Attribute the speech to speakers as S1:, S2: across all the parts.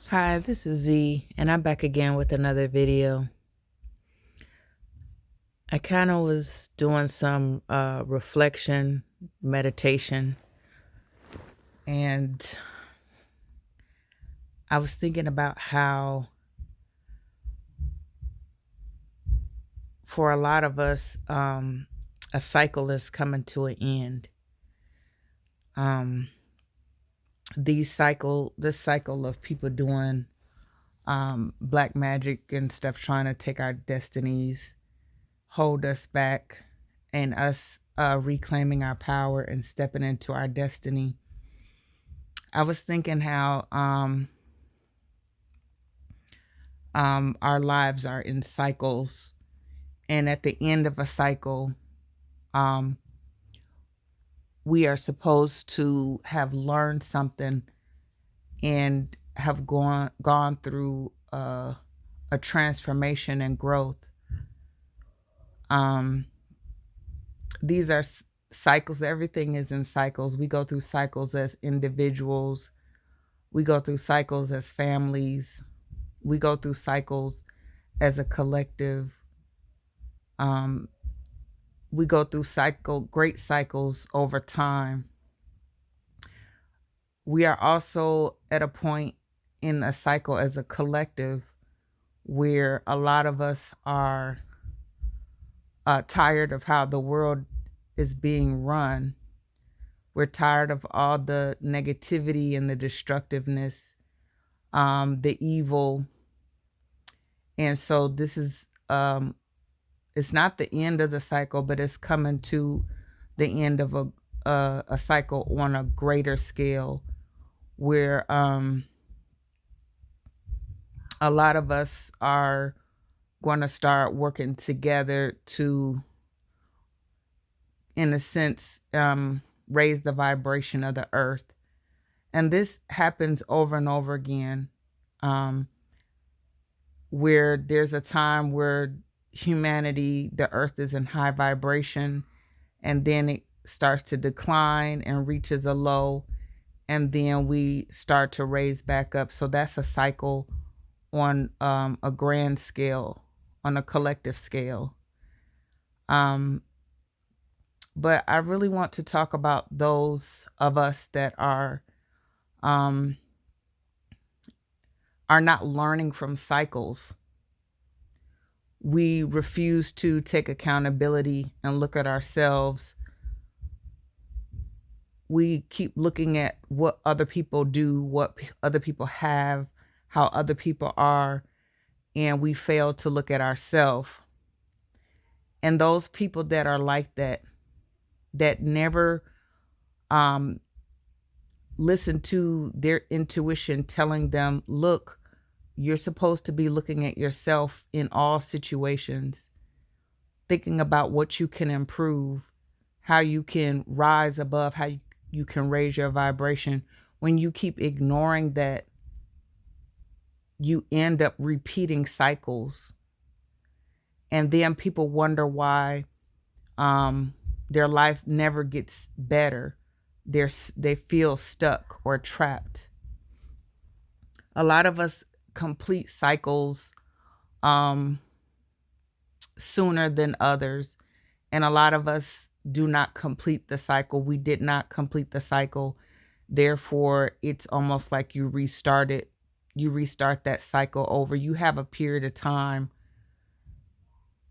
S1: Hi, this is Z, and I'm back again with another video. I kind of was doing some reflection, meditation, and I was thinking about how, for a lot of us, a cycle is coming to an end. Um, this cycle of people doing black magic and stuff, trying to take our destinies, hold us back, and us reclaiming our power and stepping into our destiny. I was thinking how our lives are in cycles, and at the end of a cycle, um, we are supposed to have learned something and have gone through a transformation and growth. Um, these are cycles. Everything is in cycles. We go through cycles as individuals. We go through cycles as families. We go through cycles as a collective. Um, we go through great cycles over time. We are also at a point in a cycle as a collective where a lot of us are tired of how the world is being run. We're tired of all the negativity and the destructiveness, the evil. And so this is, it's not the end of the cycle, but it's coming to the end of a cycle on a greater scale where a lot of us are going to start working together to, in a sense, raise the vibration of the earth. And this happens over and over again, where there's a time where humanity, the earth is in high vibration, and then it starts to decline and reaches a low, and then we start to raise back up. So that's a cycle on a grand scale, on a collective scale. But I really want to talk about those of us that are not learning from cycles. We refuse to take accountability and look at ourselves. We keep looking at what other people do, what other people have, how other people are, and we fail to look at ourselves. And those people that are like that, that never listen to their intuition telling them, look, you're supposed to be looking at yourself in all situations, thinking about what you can improve, how you can rise above, how you can raise your vibration. When you keep ignoring that, you end up repeating cycles. And then people wonder why their life never gets better. They feel stuck or trapped. A lot of us complete cycles sooner than others, and a lot of us do not complete the cycle. We did not complete the cycle. Therefore, it's almost like you restart that cycle over. You have a period of time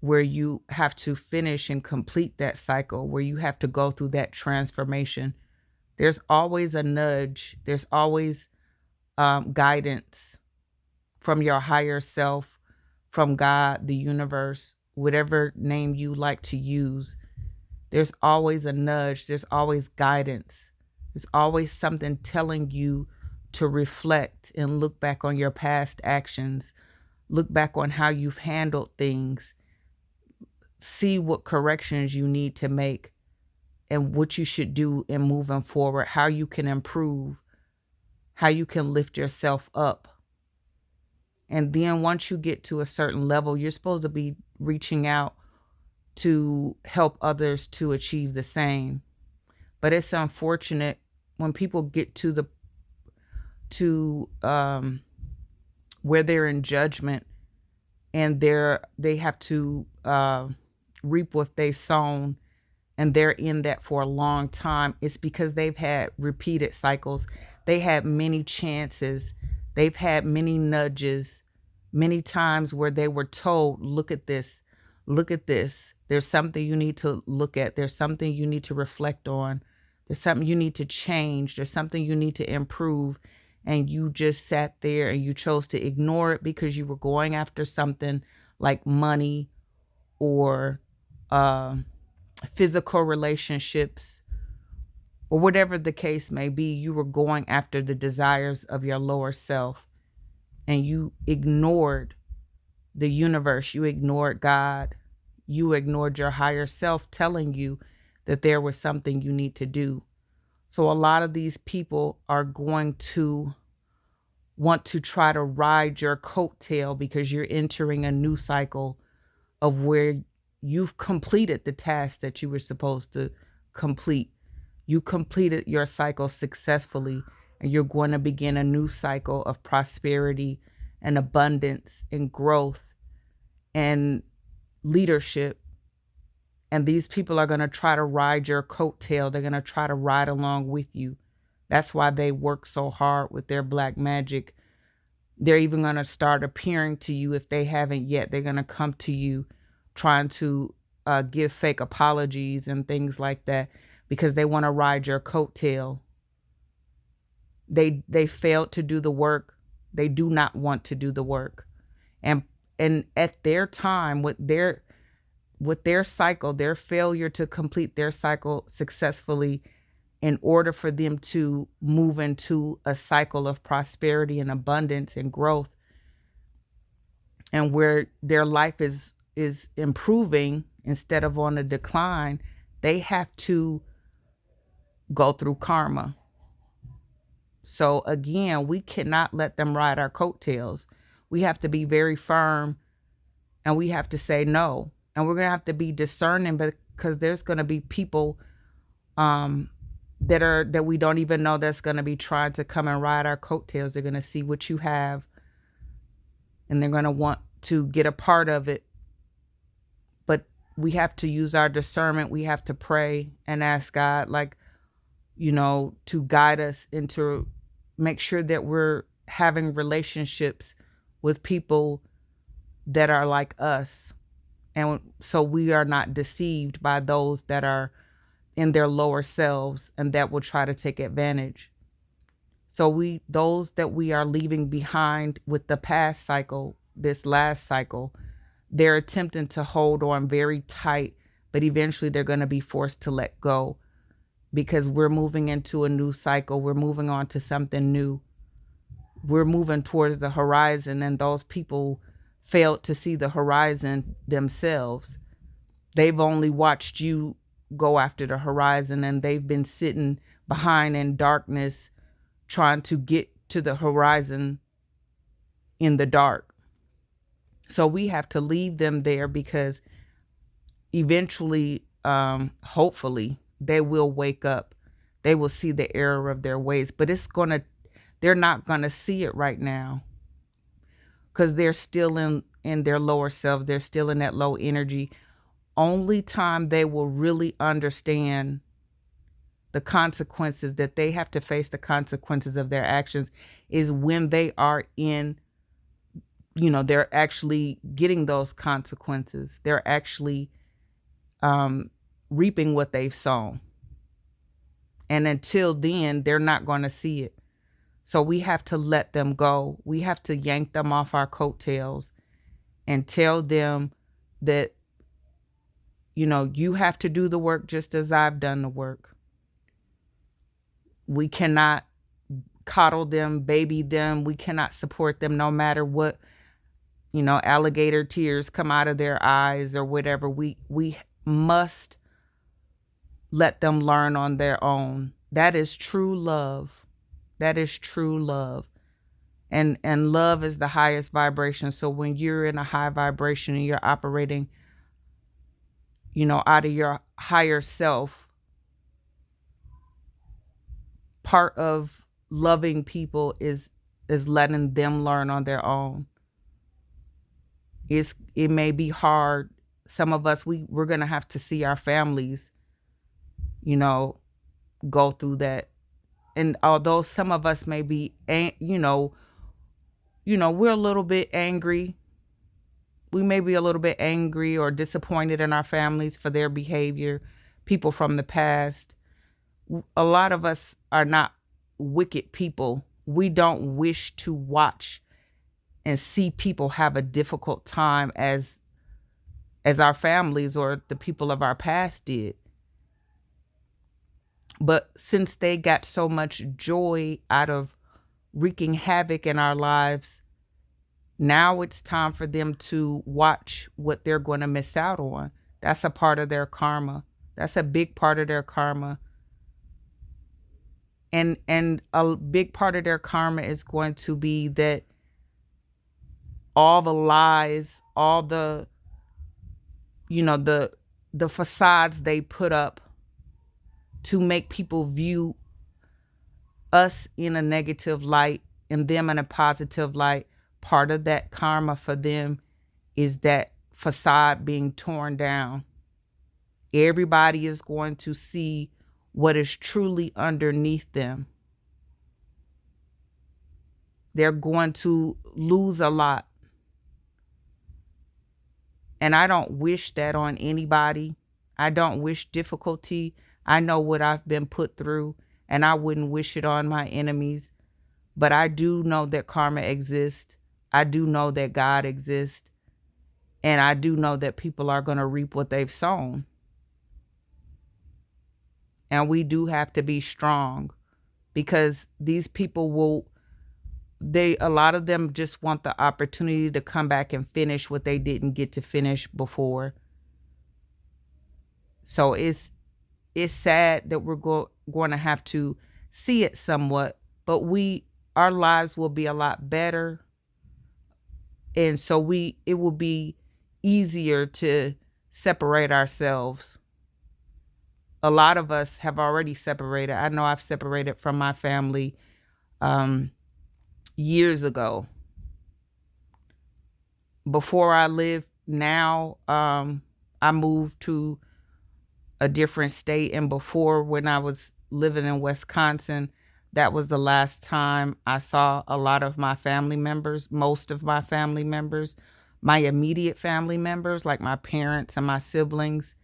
S1: where you have to finish and complete that cycle, where you have to go through that transformation. There's always a nudge. There's always guidance from your higher self, from God, the universe, whatever name you like to use. There's always a nudge. There's always guidance. There's always something telling you to reflect and look back on your past actions, look back on how you've handled things, see what corrections you need to make and what you should do in moving forward, how you can improve, how you can lift yourself up. And then once you get to a certain level, you're supposed to be reaching out to help others to achieve the same. But it's unfortunate when people get to where they're in judgment, and they have to reap what they've sown, and they're in that for a long time. It's because they've had repeated cycles. They had many chances. They've had many nudges, many times where they were told, look at this, look at this. There's something you need to look at. There's something you need to reflect on. There's something you need to change. There's something you need to improve. And you just sat there and you chose to ignore it because you were going after something like money or physical relationships, or whatever the case may be. You were going after the desires of your lower self, and you ignored the universe. You ignored God. You ignored your higher self telling you that there was something you need to do. So a lot of these people are going to want to try to ride your coattail because you're entering a new cycle of where you've completed the task that you were supposed to complete. You completed your cycle successfully, and you're going to begin a new cycle of prosperity and abundance and growth and leadership. And these people are going to try to ride your coattail. They're going to try to ride along with you. That's why they work so hard with their black magic. They're even going to start appearing to you if they haven't yet. They're going to come to you trying to give fake apologies and things like that because they want to ride your coattail. They failed to do the work. They do not want to do the work. And at their time, with their cycle, their failure to complete their cycle successfully, in order for them to move into a cycle of prosperity and abundance and growth, and where their life is improving instead of on a decline, they have to go through karma. So again, we cannot let them ride our coattails. We have to be very firm, and we have to say no. And we're going to have to be discerning, because there's going to be people that we don't even know that's going to be trying to come and ride our coattails. They're going to see what you have, and they're going to want to get a part of it. But we have to use our discernment. We have to pray and ask God, to guide us and to make sure that we're having relationships with people that are like us. And so we are not deceived by those that are in their lower selves and that will try to take advantage. So those that we are leaving behind with the past cycle, this last cycle, they're attempting to hold on very tight, but eventually they're going to be forced to let go, because we're moving into a new cycle. We're moving on to something new. We're moving towards the horizon, and those people failed to see the horizon themselves. They've only watched you go after the horizon, and they've been sitting behind in darkness trying to get to the horizon in the dark. So we have to leave them there, because eventually, hopefully, they will wake up. They will see the error of their ways, but they're not gonna see it right now, because they're still in their lower selves. They're still in that low energy. Only time they will really understand the consequences, that they have to face the consequences of their actions, is when they are in, they're actually getting those consequences. They're actually reaping what they've sown. And until then, they're not going to see it. So we have to let them go. We have to yank them off our coattails and tell them that, you have to do the work just as I've done the work. We cannot coddle them, baby them. We cannot support them no matter what, alligator tears come out of their eyes or whatever. We must let them learn on their own. That is true love. That is true love. And love is the highest vibration. So when you're in a high vibration and you're operating, out of your higher self, part of loving people is is letting them learn on their own. It may be hard. Some of us, we're gonna have to see our families, you know, go through that. And although some of us may be, we're a little bit angry. We may be a little bit angry or disappointed in our families for their behavior, people from the past. A lot of us are not wicked people. We don't wish to watch and see people have a difficult time as our families or the people of our past did. But since they got so much joy out of wreaking havoc in our lives, now it's time for them to watch what they're going to miss out on. That's a part of their karma. That's a big part of their karma. And a big part of their karma is going to be that all the lies, all the facades they put up to make people view us in a negative light and them in a positive light, part of that karma for them is that facade being torn down. Everybody is going to see what is truly underneath them. They're going to lose a lot. And I don't wish that on anybody. I don't wish difficulty. I know what I've been put through, and I wouldn't wish it on my enemies. But I do know that karma exists. I do know that God exists. And I do know that people are going to reap what they've sown. And we do have to be strong, because these people a lot of them just want the opportunity to come back and finish what they didn't get to finish before. So it's sad that we're going to have to see it somewhat, but our lives will be a lot better. And so it will be easier to separate ourselves. A lot of us have already separated. I know I've separated from my family years ago. Before I lived now, I moved to a different state. And before, when I was living in Wisconsin, that was the last time I saw a lot of my family members, most of my family members, my immediate family members, like my parents and my siblings.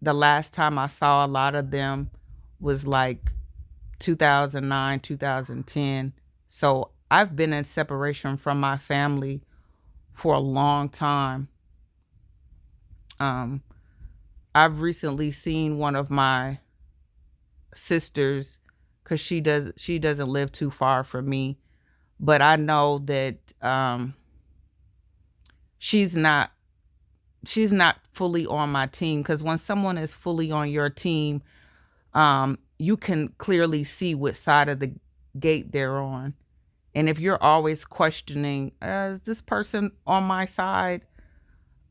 S1: The last time I saw a lot of them was like 2009, 2010. So I've been in separation from my family for a long time. I've recently seen one of my sisters, because she doesn't live too far from me, but I know that she's not fully on my team, because when someone is fully on your team, you can clearly see what side of the gate they're on. And if you're always questioning, is this person on my side?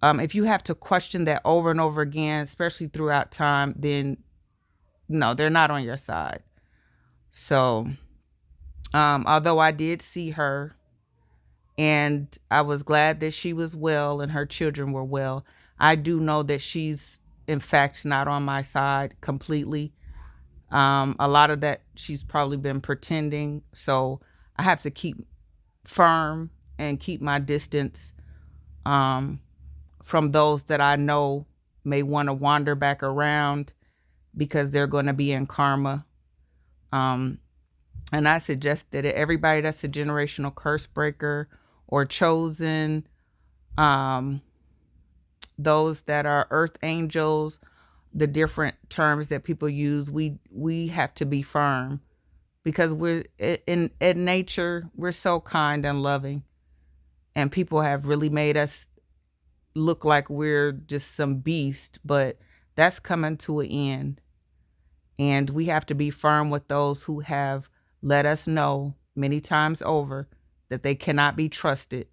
S1: If you have to question that over and over again, especially throughout time, then no, they're not on your side. So, although I did see her and I was glad that she was well and her children were well, I do know that she's in fact not on my side completely. A lot of that she's probably been pretending. So I have to keep firm and keep my distance from those that I know may want to wander back around, because they're going to be in karma. And I suggest that everybody that's a generational curse breaker or chosen, those that are earth angels, the different terms that people use, we have to be firm, because we're in nature, we're so kind and loving, and people have really made us look like we're just some beast, but that's coming to an end. And we have to be firm with those who have let us know many times over that they cannot be trusted.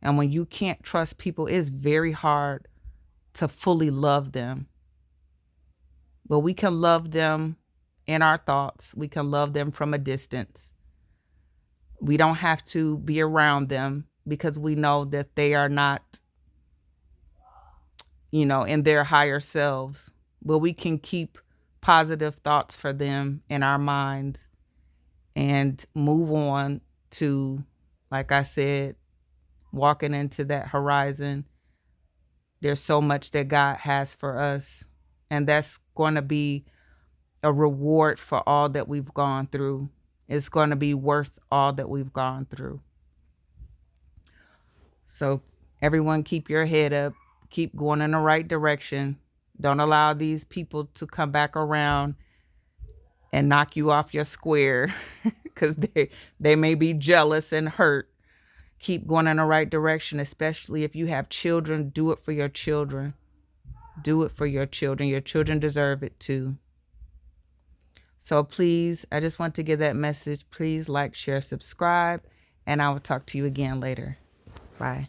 S1: And when you can't trust people, it's very hard to fully love them. But we can love them in our thoughts. We can love them from a distance. We don't have to be around them because we know that they are not, in their higher selves. But we can keep positive thoughts for them in our minds and move on to, like I said, walking into that horizon. There's so much that God has for us, and that's going to be a reward for all that we've gone through. It's going to be worth all that we've gone through. So everyone, keep your head up, keep going in the right direction. Don't allow these people to come back around and knock you off your square because they may be jealous and hurt. Keep going in the right direction, especially if you have children. Do it for your children. Do it for your children. Your children deserve it too. So please, I just want to give that message. Please like, share, subscribe, and I will talk to you again later. Bye.